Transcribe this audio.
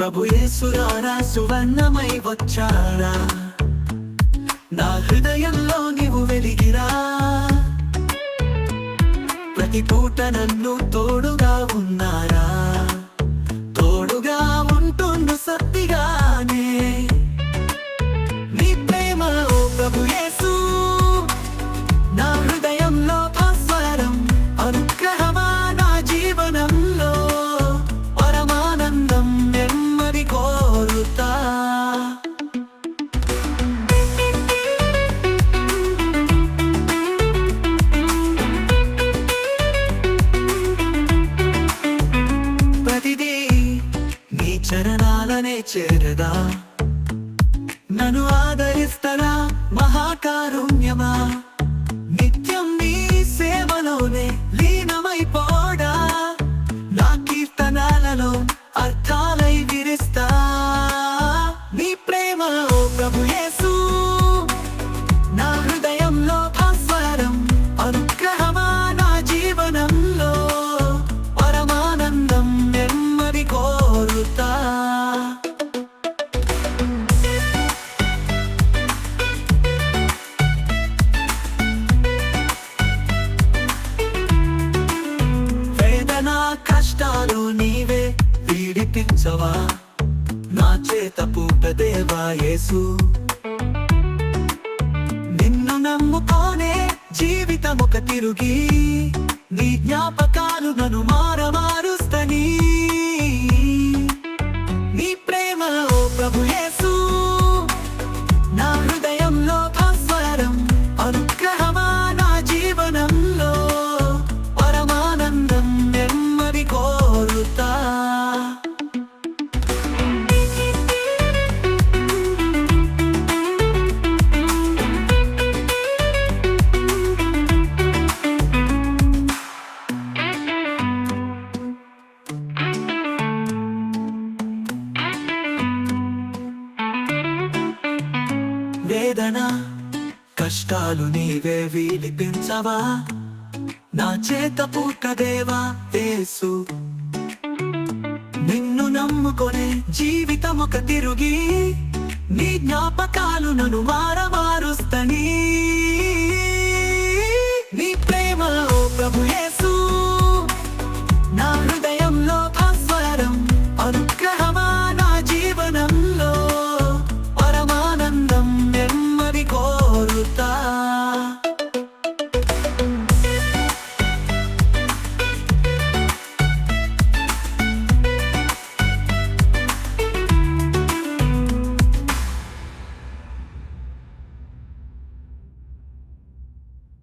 ప్రభు యేసురారా సువర్ణమై వచ్చారా, నా హృదయంలో నీవు వెలిగిరా. ప్రతి పూట నన్ను తోడుగా ఉన్నారా, తోడుగా ఉంటుండు సత్తిగానే. నీ ప్రేమ ఓ ప్రభు యేసు నా హృదయంలో భాస్వరం, అనుగ్రహమా నా జీవనంలో పరమానందం నెమ్మది కోరుతా. ప్రతిదీ నీ చరణాలనే చేరదా, నన్ను ఆదరిస్తరా మహాకారుణ్యమా. నిత్యం నీ సేవలోనే లీనమైపోడా, నా కీర్తనాలలో అర్థాలై విరిస్తా. నీ ప్రేమ ఓ ప్రభు యేసు నా హృదయంలో భాస్వరం, అనుగ్రహమా నా జీవనంలో పరమానందం నెమ్మది కోరుతా. వేదన కష్టాలు నీవే విడిపించవా, నా చేత పూట దేవా యేసు. నిన్ను నమ్ముకోనే జీవితముక తిరుగి, నీ జ్ఞాపకాలు నన్ను మారుస్తని. నీ ప్రేమ ఓ ప్రభు యేసు నా హృదయంలో భాస్వరం, అనుగ్రహమా నా జీవనంలో పరమానందం నెమ్మది కోరుతా. వేదన కష్టాలు నీవే విడిపించవా, నా చేత పూట దేవా యేసు. నిన్ను నమ్ముకొనే జీవితముక తిరుగి, నీ జ్ఞాపకాలు నన్ను మారుస్తని.